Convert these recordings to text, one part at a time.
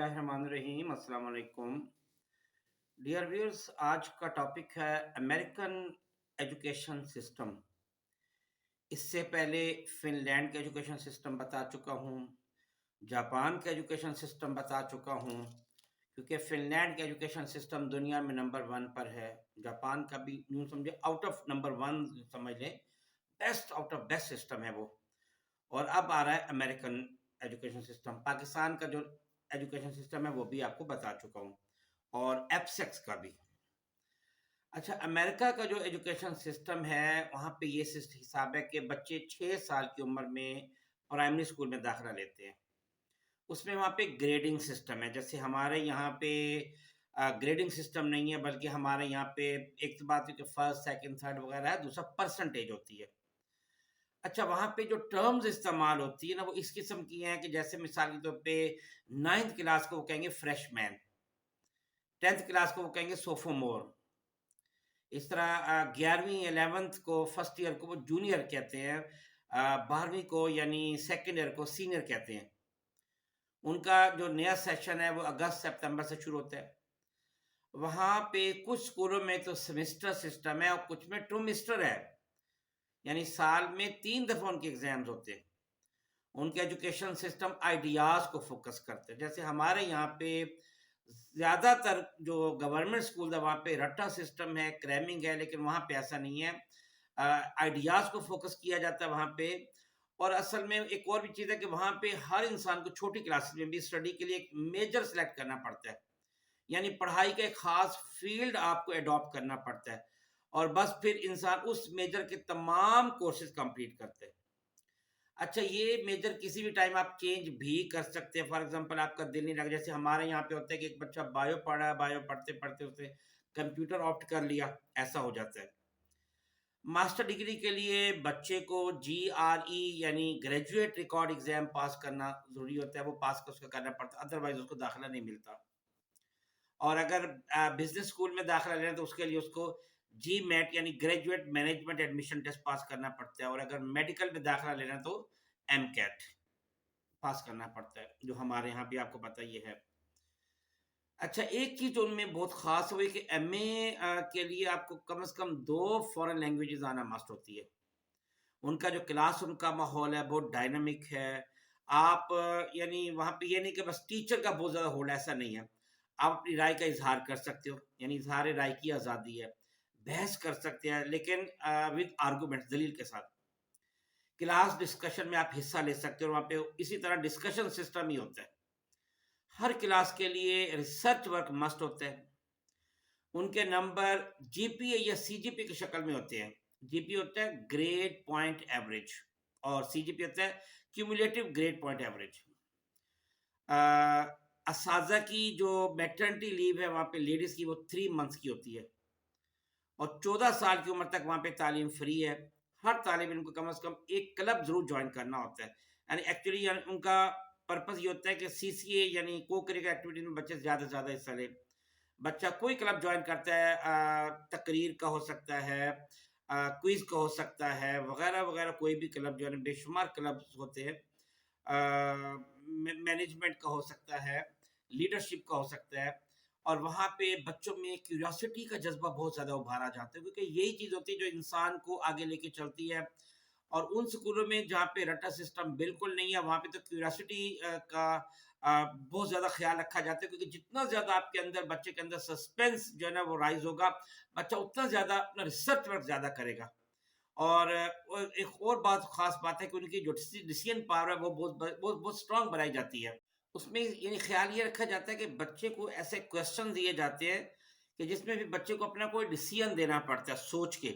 बिस्मिल्लाहिर्रहमानिर्रहीम अस्सलाम वालेकुम डियर व्यूअर्स। आज का टॉपिक है अमेरिकन एजुकेशन सिस्टम। इससे पहले फिनलैंड का एजुकेशन सिस्टम बता चुका हूँ, जापान का एजुकेशन सिस्टम बता चुका हूँ, क्योंकि फिनलैंड का एजुकेशन सिस्टम दुनिया में नंबर वन पर है। जापान का भी यूँ समझे आउट ऑफ नंबर वन समझ लें, best out of best system है वो। और अब आ रहा है अमेरिकन एजुकेशन सिस्टम। पाकिस्तान का जो एजुकेशन सिस्टम है वो भी आपको बता चुका हूँ, और एपसेक्स का भी। अच्छा, अमेरिका का जो एजुकेशन सिस्टम है वहाँ पे ये हिसाब है कि बच्चे 6 साल की उम्र में प्राइमरी स्कूल में दाखिला लेते हैं। उसमें वहाँ पे ग्रेडिंग सिस्टम है, जैसे हमारे यहाँ पे ग्रेडिंग सिस्टम नहीं है, बल्कि हमारे यहाँ पे एक तो बात है कि फर्स्ट सेकंड थर्ड वगैरह है, दूसरा परसेंटेज होती है। अच्छा, वहाँ पे जो टर्म्स इस्तेमाल होती है ना वो इस किस्म की हैं कि जैसे मिसाल के तौर पे 9th क्लास को वो कहेंगे फ्रेशमैन, 10th क्लास को वो कहेंगे सोफोमोर। इस तरह 11वीं 11th को फर्स्ट ईयर को वो जूनियर कहते हैं, 12वीं को यानी सेकेंड ईयर को सीनियर कहते हैं। उनका जो नया सेशन है वो अगस्त सितंबर से शुरू होता है। वहाँ पे कुछ स्कूलों में तो सेमेस्टर सिस्टम है और कुछ में ट्रिमेस्टर है, यानी साल में 3 दफ़ा उनके एग्जाम्स होते हैं। उनके एजुकेशन सिस्टम आइडियाज़ को फोकस करते हैं। जैसे हमारे यहाँ पे ज़्यादातर जो गवर्नमेंट स्कूल है वहाँ पे रट्टा सिस्टम है, क्रैमिंग है, लेकिन वहाँ पे ऐसा नहीं है। आइडियाज़ को फोकस किया जाता है वहाँ पे। और असल में एक और भी चीज़ है कि वहाँ पे हर इंसान को छोटी क्लासेस में भी स्टडी के लिए एक मेजर सेलेक्ट करना पड़ता है, यानी पढ़ाई का एक ख़ास फील्ड आपको अडॉप्ट करना पड़ता है, और बस फिर इंसान उस मेजर के तमाम कोर्सेज कंप्लीट करते हैं। अच्छा, ये मेजर किसी भी टाइम आप चेंज भी कर सकते हैं। फॉर एग्जांपल आपका दिल नहीं लगा, जैसे हमारे यहाँ पे होता है कि एक बच्चा बायो पढ़ रहा है, बायो पढ़ते पढ़ते उसने कंप्यूटर ऑप्ट कर लिया, ऐसा हो जाता है। मास्टर डिग्री के लिए बच्चे को GRE यानी ग्रेजुएट रिकॉर्ड एग्जाम पास करना ज़रूरी होता है, वो पास उसका करना पड़ता है, अदरवाइज उसको दाखिला नहीं मिलता। और अगर बिजनेस स्कूल में दाखिला लेना है तो उसके लिए उसको GMAT यानी graduate management admission test pass करना पड़ता है, और अगर मेडिकल में दाखिला लेना है तो MCAT पास करना पड़ता है, जो हमारे यहाँ भी आपको पता ही है। अच्छा, एक चीज़ उनमें बहुत ख़ास हुई कि MA के लिए आपको कम से कम 2 फ़ॉरेन लैंग्वेजेज़ आना मस्ट होती है। उनका जो क्लासरूम का माहौल है बहुत डायनामिक है। आप यानी वहाँ पे ये नहीं कि बस टीचर का बहुत ज़्यादा होल्ड, ऐसा नहीं है। आप अपनी राय का इज़हार कर सकते हो, यानी इज़हार राय की आज़ादी है। बहस कर सकते हैं, लेकिन विद आर्गुमेंट्स, दलील के साथ। क्लास डिस्कशन में आप हिस्सा ले सकते हो, और वहाँ पे इसी तरह डिस्कशन सिस्टम ही होता है। हर क्लास के लिए रिसर्च वर्क मस्ट होता है। उनके नंबर GPA या CGP की शक्ल में होते हैं। GPA होता है ग्रेड पॉइंट एवरेज, और CGP होता है क्यूमुलेटिव ग्रेड पॉइंट एवरेज। असाजा की जो मैटरनिटी लीव है वहाँ पे लेडीज़ की वो 3 मंथ्स की होती है, और 14 साल की उम्र तक वहाँ पे तालीम फ्री है। हर तालिब इल्म को कम से कम एक क्लब ज़रूर ज्वाइन करना होता है। यानी एक्चुअली यानी उनका पर्पस ये होता है कि CCA यानी को करिकुलर एक्टिविटी में बच्चे ज़्यादा से ज़्यादा हिस्सा लें। बच्चा कोई क्लब ज्वाइन करता है, तकरीर का हो सकता है, क्विज़ का हो सकता है, वगैरह वगैरह, कोई भी क्लब जो है बेशुमार क्लब्स होते हैं। मैनेजमेंट का हो सकता है, लीडरशिप का हो सकता है। और वहाँ पे बच्चों में क्यूरियोसिटी का जज्बा बहुत ज़्यादा उभारा जाता है, क्योंकि यही चीज़ होती है जो इंसान को आगे लेके चलती है। और उन स्कूलों में जहाँ पे रट्टा सिस्टम बिल्कुल नहीं है, वहाँ पे तो क्यूरियोसिटी का बहुत ज़्यादा ख्याल रखा जाता है, क्योंकि जितना ज़्यादा आपके अंदर बच्चे के अंदर सस्पेंस जो है ना वो राइज होगा, बच्चा उतना ज़्यादा अपना रिसर्च वर्क ज़्यादा करेगा। और एक और बात ख़ास बात है कि उनकी जो डिसीजन पावर है वो बहुत स्ट्रांग बनाई जाती है। उसमें ये ख़्याल ये रखा जाता है कि बच्चे को ऐसे क्वेश्चन दिए जाते हैं कि जिसमें भी बच्चे को अपना कोई डिसीजन देना पड़ता है सोच के,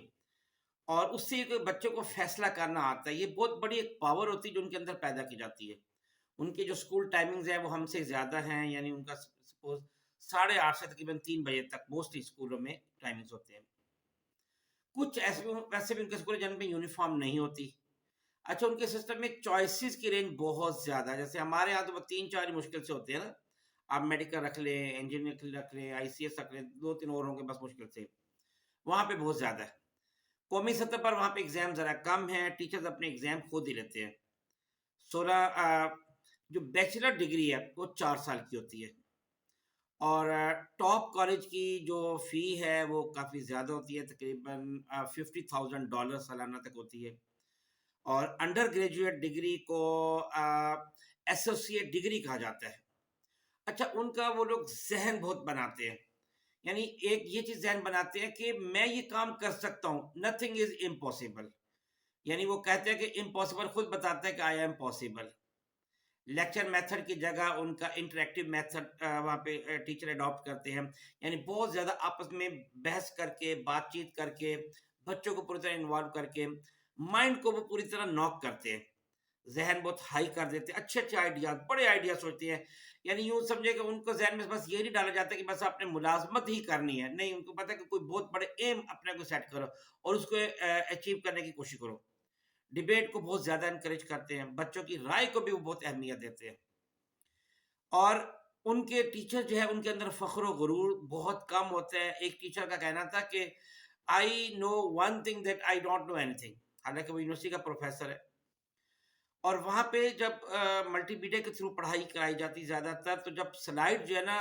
और उससे एक बच्चे को फैसला करना आता है। ये बहुत बड़ी एक पावर होती है जो उनके अंदर पैदा की जाती है। उनके जो स्कूल टाइमिंग्स हैं वो हमसे ज़्यादा हैं, यानी उनका सपोज़ 8:30 से तकरीबन 3 बजे तक मोस्टली स्कूलों में टाइमिंग्स होते हैं। कुछ ऐसे भी वैसे भी उनके स्कूल जिनमें यूनिफ़ॉर्म नहीं होती। अच्छा, उनके सिस्टम में चॉइसेस की रेंज बहुत ज़्यादा है। जैसे हमारे यहाँ तो वो 3-4 ही मुश्किल से होते हैं ना। आप मेडिकल रख लें, इंजीनियरिंग रख लें, ICS रख लें, 2-3 और होंगे बस मुश्किल से। वहाँ पे बहुत ज़्यादा है। कौमी सतह पर वहाँ पे एग्ज़ाम ज़रा कम है, टीचर्स अपने एग्ज़ाम खुद ही लेते हैं। 16 जो बैचलर डिग्री है वो 4 साल की होती है, और टॉप कॉलेज की जो फ़ी है वो काफ़ी ज़्यादा होती है, तकरीबन $50,000 सालाना तक होती है। और अंडर ग्रेजुएट डिग्री को एसोसिएट डिग्री कहा जाता है। अच्छा, उनका वो लोग ज़हन बहुत बनाते हैं, यानी एक ये चीज़ ज़हन बनाते हैं कि मैं ये काम कर सकता हूँ, नथिंग इज़ इम्पॉसिबल। यानी वो कहते हैं कि इम्पॉसिबल खुद बताते हैं कि I am possible. Lecture method की जगह उनका इंटरेक्टिव मेथड वहाँ पे टीचर अडॉप्ट करते हैं, यानी बहुत ज़्यादा आपस में बहस करके, बातचीत करके, बच्चों को पूरी तरह इन्वॉल्व करके, माइंड को वो पूरी तरह नॉक करते हैं, ज़हन बहुत हाई कर देते हैं, अच्छे-अच्छे आइडियाज़, बड़े आइडिया सोचते हैं। यानी यूँ समझिए कि उनको ज़हन में बस ये नहीं डाला जाता कि बस आपने मुलाज़मत ही करनी है, नहीं, उनको पता है कि कोई बहुत बड़े एम अपने को सेट करो और उसको अचीव करने की कोशिश करो। डिबेट को बहुत ज़्यादा एनकरेज करते हैं, बच्चों की राय को भी वो बहुत अहमियत देते हैं। और उनके टीचर जो है उनके अंदर फ़ख्र व गुरूर बहुत कम होता है। एक टीचर का कहना था कि I know one thing that I don't know anything, हालाँकि वो यूनिवर्सिटी का प्रोफ़ेसर है। और वहाँ पे जब मल्टीमीडिया के थ्रू पढ़ाई कराई जाती है ज़्यादातर, तो जब स्लाइड जो है ना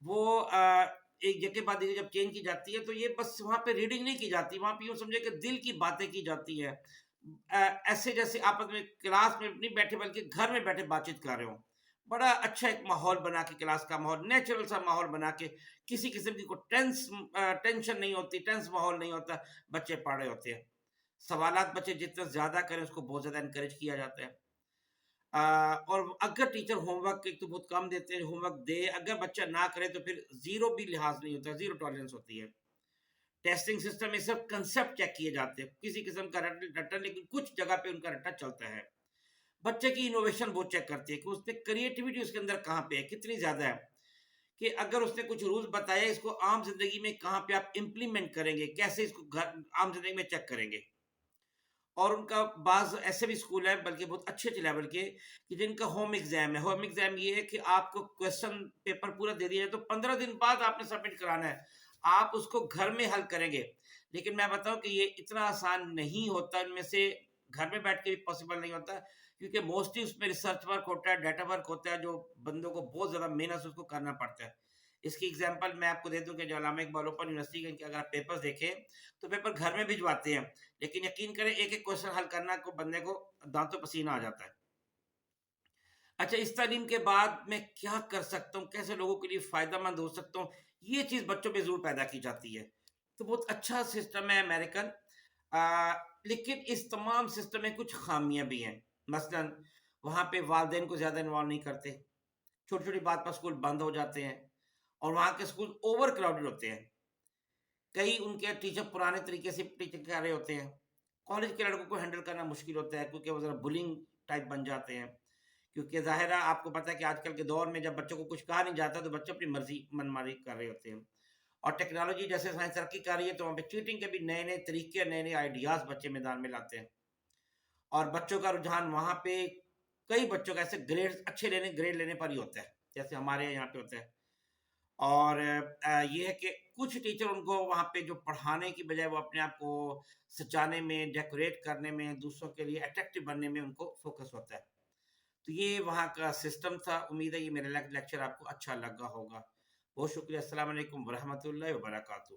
वो एक जगह के बाद एक जब चेंज की जाती है, तो ये बस वहाँ पे रीडिंग नहीं की जाती, वहाँ पे यूँ समझिए कि दिल की बातें की जाती हैं। ऐसे जैसे आपस में क्लास में नहीं बैठे बल्कि घर में बैठे बातचीत कर रहे हों। बड़ा अच्छा एक माहौल बना के, क्लास का माहौल, नेचुरल सा माहौल बना के, किसी किस्म की कोई टेंशन नहीं होती, टेंस माहौल नहीं होता, बच्चे पढ़ रहे होते हैं। सवालात बच्चे जितना ज़्यादा करें उसको बहुत ज़्यादा एनकरेज किया जाता है। और अगर टीचर होमवर्क एक तो बहुत कम देते हैं, होमवर्क दे, अगर बच्चा ना करे तो फिर ज़ीरो भी लिहाज़ नहीं होता, ज़ीरो टॉलरेंस होती है। टेस्टिंग सिस्टम में सब कंसेप्ट चेक किए जाते हैं, किसी किस्म का रट्टा, लेकिन कुछ जगह पे उनका रट्टा चलता है। बच्चे की इनोवेशन बहुत चेक करती है कि उसने क्रिएटिविटी उसके अंदर कहाँ पे है, कितनी ज़्यादा है, कि अगर उसने कुछ रूल्स बताया इसको आम ज़िंदगी में कहाँ पे आप इम्प्लीमेंट करेंगे, कैसे इसको घर आम ज़िंदगी में चेक करेंगे। और उनका बाज़ ऐसे भी स्कूल है बल्कि बहुत अच्छे-अच्छे लेवल के, कि जिनका होम एग्ज़ाम है। होम एग्ज़ाम ये है कि आपको क्वेश्चन पेपर पूरा दे दिया है तो 15 दिन बाद आपने सबमिट कराना है। आप उसको घर में हल करेंगे। लेकिन मैं बताऊँ कि ये इतना आसान नहीं होता, इनमें से घर में बैठ के भी पॉसिबल नहीं होता, क्योंकि मोस्टली उसमें रिसर्च वर्क होता है, डाटा वर्क होता है, जो बंदों को बहुत ज़्यादा मेहनत से उसको करना पड़ता है। इसकी एग्ज़ाम्पल मैं आपको दे दूँ कि जो अल्लामा इकबाल ओपन यूनिवर्सिटी के, इनके अगर आप पेपर्स देखें, तो पेपर घर में भिजवाते हैं। लेकिन यकीन करें एक-एक क्वेश्चन हल करना को बंदे को दाँतों पसीना आ जाता है। अच्छा, इस तालीम के बाद मैं क्या कर सकता हूँ? कैसे लोगों के लिए फ़ायदेमंद हो सकता हूँ? ये चीज़ बच्चों में ज़रूर पैदा की जाती है। तो बहुत अच्छा सिस्टम है अमेरिकन, लेकिन इस तमाम सिस्टम में कुछ ख़ामियाँ भी हैं। मसलन वहाँ पे वालिदैन को ज़्यादा इन्वॉल्व नहीं करते। छोटी-छोटी बात पर स्कूल बंद हो जाते हैं और वहाँ के स्कूल ओवर क्राउडेड होते हैं। कई उनके टीचर पुराने तरीके से टीचिंग कर रहे होते हैं। कॉलेज के लड़कों को हैंडल करना मुश्किल होता है क्योंकि वो ज़रा बुलिंग टाइप बन जाते हैं। क्योंकि ज़ाहिर है आपको पता है कि आजकल के दौर में जब बच्चों को कुछ कहा नहीं जाता तो बच्चे अपनी मर्ज़ी मनमानी कर रहे होते हैं। और टेक्नोलॉजी जैसे साइंस तरक्की कर रही है तो वहाँ पे चीटिंग के भी नए-नए तरीके, नए-नए आइडियाज़ बच्चे मैदान में लाते हैं। और बच्चों का रुझान वहाँ पे कई बच्चों का ऐसे ग्रेड लेने पर ही होता है, जैसे हमारे यहाँ पे होता है। और ये है कि कुछ टीचर उनको वहाँ पे जो पढ़ाने की बजाय वो अपने आप को सजाने में, डेकोरेट करने में, दूसरों के लिए अट्रैक्टिव बनने में उनको फ़ोकस होता है। तो ये वहाँ का सिस्टम था। उम्मीद है ये मेरा लेक्चर आपको अच्छा लगा होगा। बहुत शुक्रिया। अस्सलाम वालेकुम व रहमतुल्लाहि व बरकातहू।